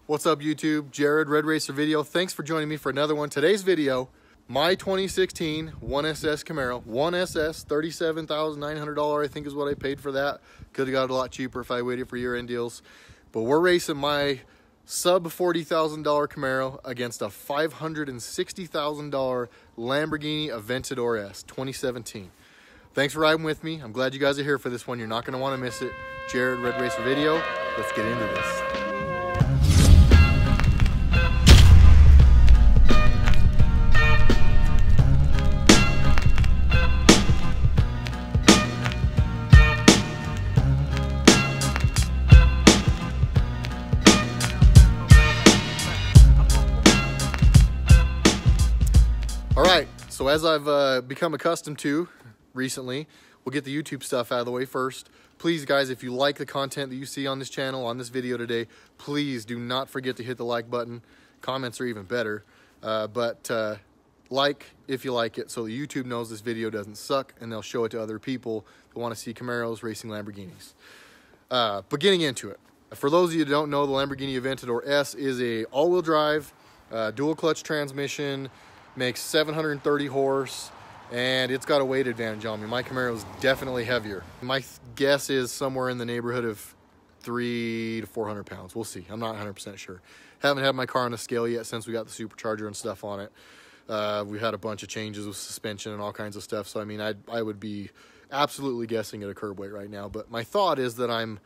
What's up YouTube? Jared, RedRacer Video. Thanks for joining me for another one. Today's video, my 2016 1SS Camaro. 1SS, $37,900 I think is what I paid for that. Could have got it a lot cheaper if I waited for year-end deals. But we're racing my sub $40,000 Camaro against a $560,000 Lamborghini Aventador S 2017. Thanks for riding with me. I'm glad you guys are here for this one. You're not going to want to miss it. Jared, RedRacer Video. Let's get into this. All right, so as I've become accustomed to recently, we'll get the YouTube stuff out of the way first. Please, guys, if you like the content that you see on this channel, on this video today, please do not forget to hit the like button. Comments are even better, but like if you like it so that YouTube knows this video doesn't suck and they'll show it to other people who want to see Camaros racing Lamborghinis. But getting into it, for those of you who don't know, the Lamborghini Aventador S is a all-wheel drive, dual clutch transmission, makes 730 horse, and it's got a weight advantage on me. My Camaro is definitely heavier. My guess is somewhere in the neighborhood of 300 to 400 pounds. We'll see. I'm not 100% sure. Haven't had my car on a scale yet since we got the supercharger and stuff on it. We had a bunch of changes with suspension and all kinds of stuff. So, I mean, I would be absolutely guessing at a curb weight right now. But my thought is that I'm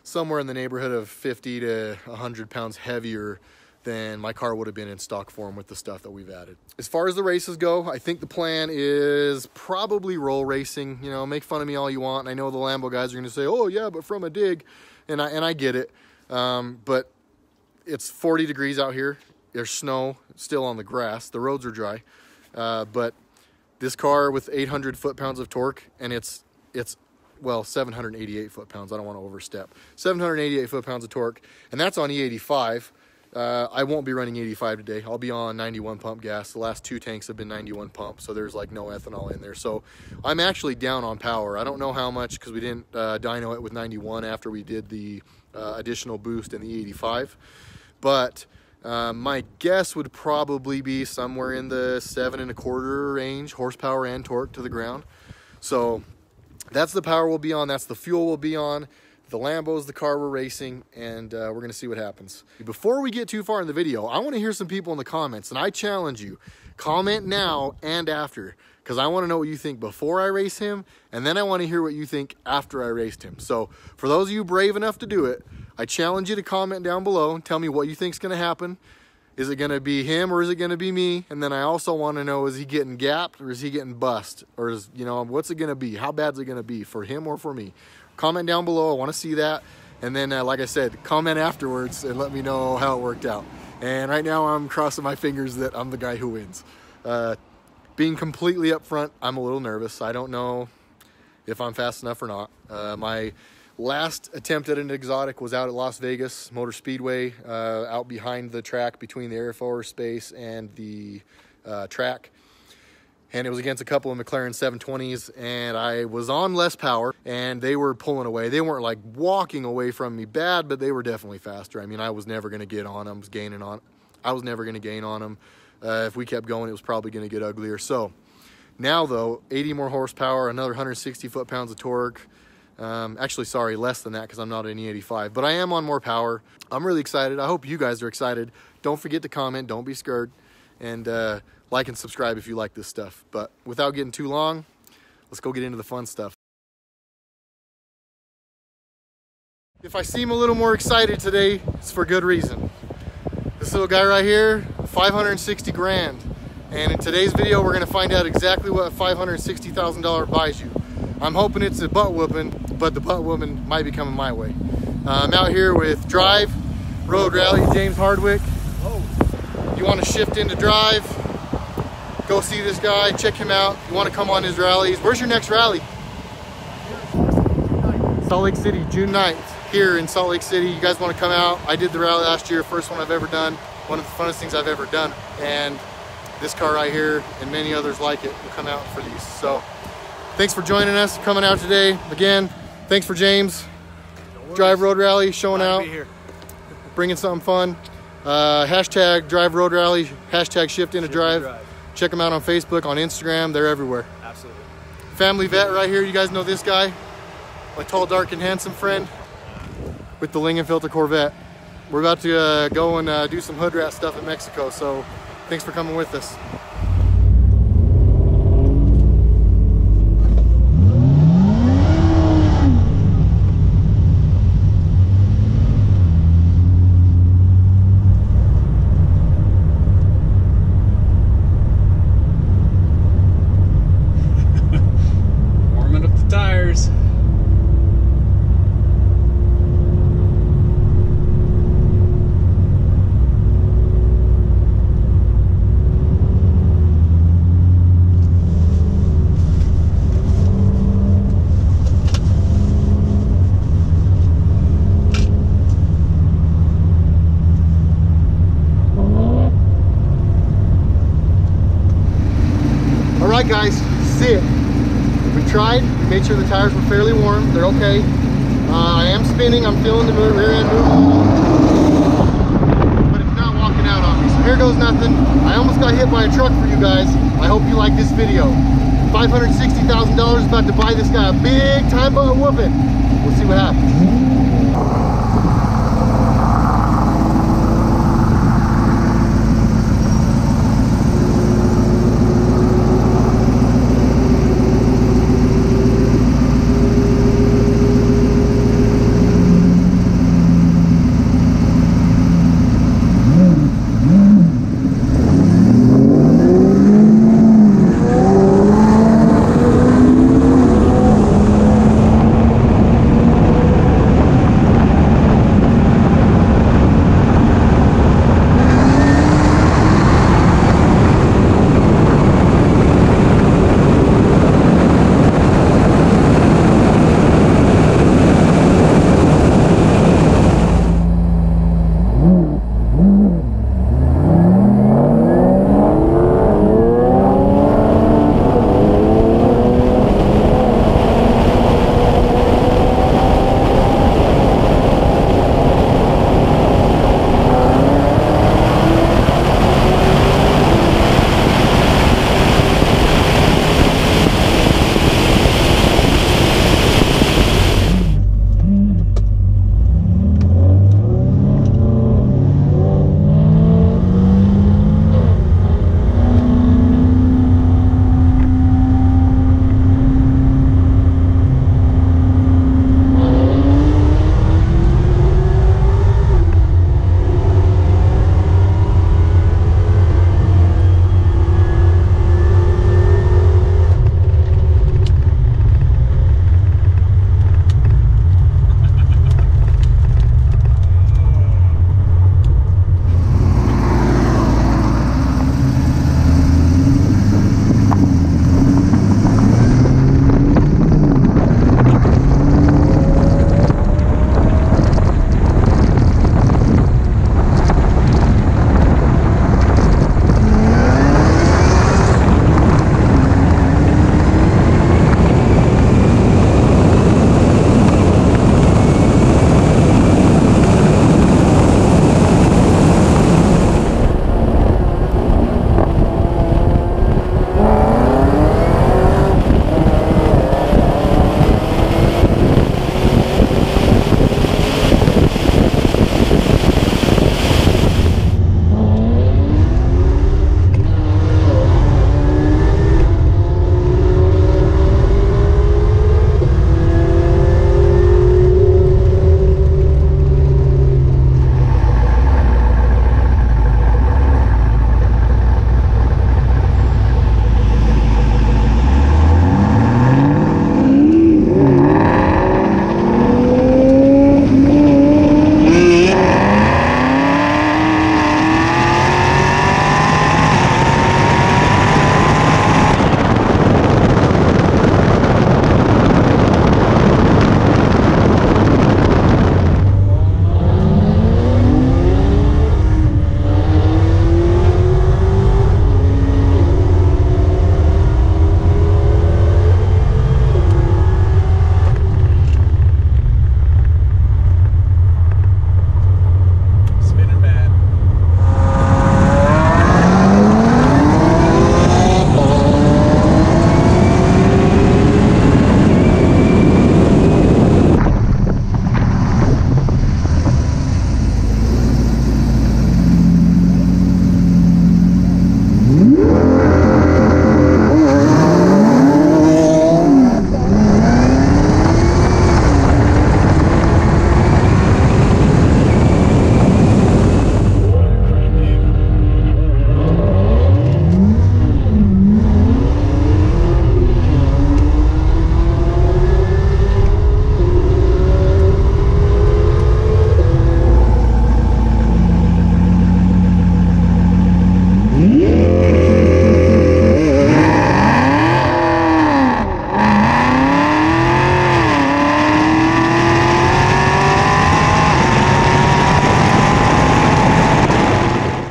somewhere in the neighborhood of 50 to 100 pounds heavier than my car would have been in stock form with the stuff that we've added. As far as the races go, I think the plan is probably roll racing. You know, make fun of me all you want. And I know the Lambo guys are going to say, oh yeah, but from a dig. And I get it. But it's 40 degrees out here. There's snow still on the grass. The roads are dry. But this car with 800 foot-pounds of torque, and it's well, 788 foot-pounds. I don't want to overstep. 788 foot-pounds of torque, and that's on E85. I won't be running 85 today. I'll be on 91 pump gas. The last two tanks have been 91 pump, so there's like no ethanol in there. So I'm actually down on power. I don't know how much because we didn't dyno it with 91 after we did the additional boost in the 85. But my guess would probably be somewhere in the 7.25 range, horsepower and torque to the ground. So that's the power we'll be on. That's the fuel we'll be on. The Lambo's the car we're racing, and we're going to see what happens. Before we get too far in the video, I want to hear some people in the comments, and I challenge you, comment now and after, because I want to know what you think before I race him, and then I want to hear what you think after I raced him. So for those of you brave enough to do it, I challenge you to comment down below and tell me what you think is going to happen. Is it going to be him or is it going to be me? And then I also want to know, is he getting gapped or is he getting bust? Or is, you know, what's it going to be? How bad is it going to be for him or for me? Comment down below. I want to see that. And then, like I said, comment afterwards and let me know how it worked out. And right now I'm crossing my fingers that I'm the guy who wins. Being completely upfront, I'm a little nervous. I don't know if I'm fast enough or not. My last attempt at an exotic was out at Las Vegas Motor Speedway, out behind the track between the Air Force Space and the track. And it was against a couple of McLaren 720s, and I was on less power, and they were pulling away. They weren't like walking away from me bad, but they were definitely faster. I mean, I was never going to get on them. I was never going to gain on them. If we kept going, it was probably going to get uglier. So now, though, 80 more horsepower, another 160 foot-pounds of torque. Actually, sorry, less than that because I'm not an E85, but I am on more power. I'm really excited. I hope you guys are excited. Don't forget to comment. Don't be scared. And like and subscribe if you like this stuff. But without getting too long, let's go get into the fun stuff. If I seem a little more excited today, it's for good reason. This little guy right here, 560 grand. And in today's video, we're gonna find out exactly what a $560,000 buys you. I'm hoping it's a butt whooping, but the butt whooping might be coming my way. I'm out here with Drive, Road Rally, James Hardwick. You want to shift into Drive, go see this guy, check him out. You want to come on his rallies. Where's your next rally? Salt Lake City, June 9th, here in Salt Lake City. You guys want to come out? I did the rally last year, first one I've ever done. One of the funnest things I've ever done. And this car right here and many others like it will come out for these. So thanks for joining us, coming out today. Again, thanks for James. Drive Road Rally, showing out, bringing something fun. Hashtag Drive Road Rally, hashtag Shift Into Drive. Check them out on Facebook, on Instagram, they're everywhere. Absolutely. Family vet right here, you guys know this guy? My tall, dark, and handsome friend with the Lingenfelter Corvette. We're about to go and do some hood rat stuff in Mexico, so thanks for coming with us. Warming up the tires. Alright guys, see it. We tried, we made sure the tires were fairly warm, they're okay. I am spinning, I'm feeling the rear end move, but it's not walking out on me, so here goes nothing. I almost got hit by a truck for you guys. I hope you like this video. $560,000 about to buy this guy a big time butt whooping. We'll see what happens.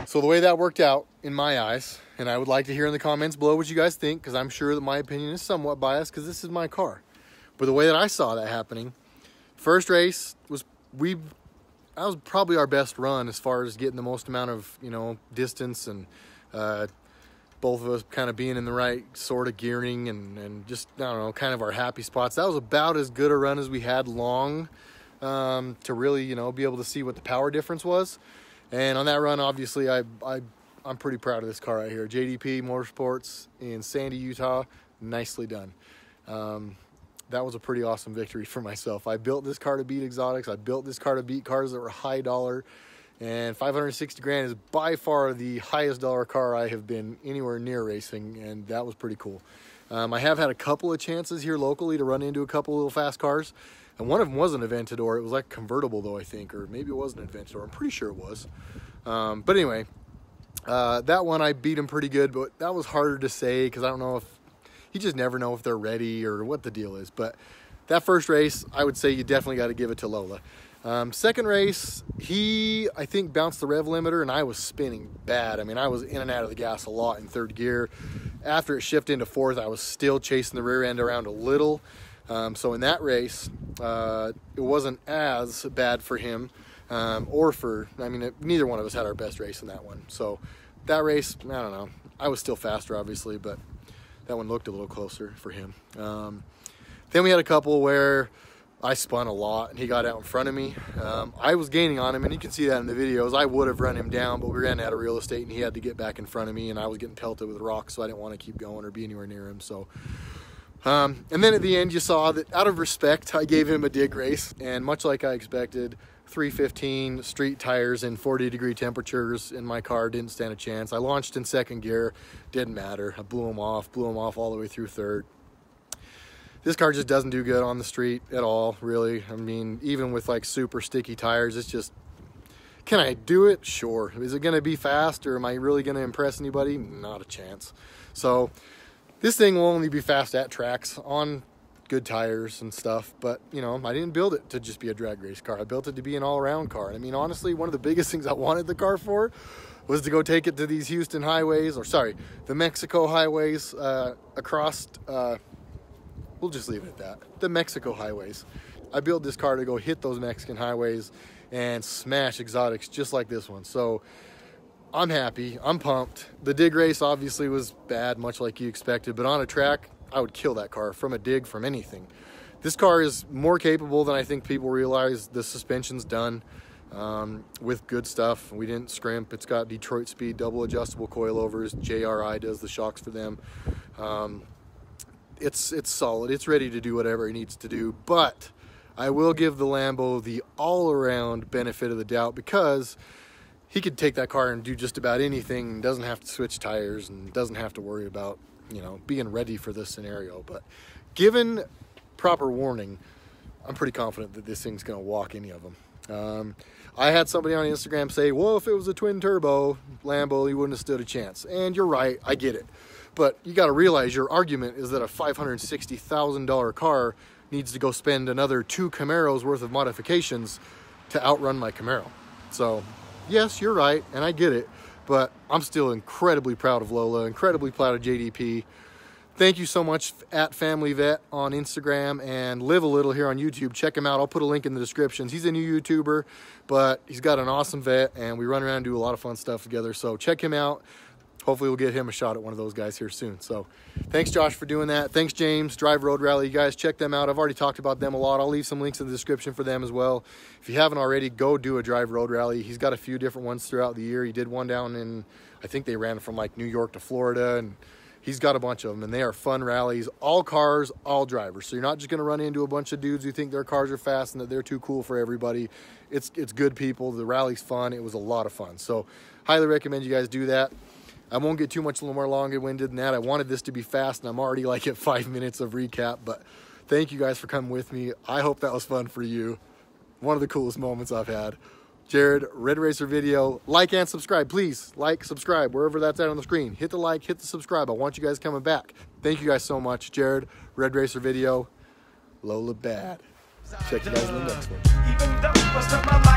So the way that worked out in my eyes, and I would like to hear in the comments below what you guys think, because I'm sure that my opinion is somewhat biased because this is my car. But the way that I saw that happening, first race was that was probably our best run as far as getting the most amount of, you know, distance, and both of us kind of being in the right sort of gearing and just, I don't know, kind of our happy spots. That was about as good a run as we had long to really, you know, be able to see what the power difference was. And on that run, obviously, I'm pretty proud of this car right here. JDP Motorsports in Sandy, Utah. Nicely done. That was a pretty awesome victory for myself. I built this car to beat exotics. I built this car to beat cars that were high dollar. And 560 grand is by far the highest dollar car I have been anywhere near racing. And that was pretty cool. I have had a couple of chances here locally to run into a couple of little fast cars. And one of them was an Aventador. It was like convertible though, I think, or maybe it wasn't an Aventador. I'm pretty sure it was. But anyway, that one I beat him pretty good, but that was harder to say because I don't know if, you just never know if they're ready or what the deal is. But that first race, I would say you definitely got to give it to Lola. Second race, he, I think, bounced the rev limiter and I was spinning bad. I mean, I was in and out of the gas a lot in third gear. After it shifted into fourth, I was still chasing the rear end around a little. So in that race, it wasn't as bad for him, or for, I mean, neither one of us had our best race in that one. So that race, I don't know. I was still faster, obviously, but that one looked a little closer for him. Then we had a couple where I spun a lot and he got out in front of me. I was gaining on him, and you can see that in the videos. I would have run him down, but we ran out of real estate and he had to get back in front of me, and I was getting pelted with rocks, so I didn't want to keep going or be anywhere near him. So and then at the end, you saw that out of respect, I gave him a dig race, and much like I expected, 315 street tires in 40-degree temperatures in my car didn't stand a chance. I launched in second gear, didn't matter. I blew him off all the way through third. This car just doesn't do good on the street at all, really. I mean, even with like super sticky tires, it's just, can I do it? Sure. Is it going to be fast, or am I really going to impress anybody? Not a chance. So this thing will only be fast at tracks on good tires and stuff, but you know, I didn't build it to just be a drag race car. I built it to be an all-around car. I mean, honestly, one of the biggest things I wanted the car for was to go take it to these Houston highways, or sorry, the Mexico highways across, we'll just leave it at that, the Mexico highways. I built this car to go hit those Mexican highways and smash exotics just like this one. So I'm happy, I'm pumped. The dig race obviously was bad, much like you expected, but on a track, I would kill that car from a dig, from anything. This car is more capable than I think people realize. The suspension's done with good stuff. We didn't scrimp. It's got Detroit Speed double adjustable coilovers. JRI does the shocks for them. It's solid. It's ready to do whatever it needs to do, but I will give the Lambo the all-around benefit of the doubt, because he could take that car and do just about anything, and doesn't have to switch tires and doesn't have to worry about, you know, being ready for this scenario. But given proper warning, I'm pretty confident that this thing's going to walk any of them. I had somebody on Instagram say, well, if it was a twin turbo Lambo, he wouldn't have stood a chance. And you're right, I get it. But you got to realize your argument is that a $560,000 car needs to go spend another 2 Camaros worth of modifications to outrun my Camaro. So yes, you're right, and I get it, but I'm still incredibly proud of Lola, incredibly proud of JDP. Thank you so much at Family Vet on Instagram, and Live a Little here on YouTube. Check him out. I'll put a link in the descriptions. He's a new YouTuber, but he's got an awesome vet, and we run around and do a lot of fun stuff together. So check him out. Hopefully we'll get him a shot at one of those guys here soon. So thanks, Josh, for doing that. Thanks, James, Drive Road Rally. You guys check them out. I've already talked about them a lot. I'll leave some links in the description for them as well. If you haven't already, go do a Drive Road Rally. He's got a few different ones throughout the year. He did one down in, I think they ran from like New York to Florida, and he's got a bunch of them, and they are fun rallies. All cars, all drivers. So you're not just going to run into a bunch of dudes who think their cars are fast and that they're too cool for everybody. It's good people. The rally's fun. It was a lot of fun. So highly recommend you guys do that. I won't get too much more long-winded than that. I wanted this to be fast, and I'm already like at 5 minutes of recap, but thank you guys for coming with me. I hope that was fun for you. One of the coolest moments I've had. Jared, RedRacer video. Like and subscribe, please. Like, subscribe, wherever that's at on the screen. Hit the like, hit the subscribe. I want you guys coming back. Thank you guys so much. Jared, RedRacer video. Lola bad. Check you guys in the next one.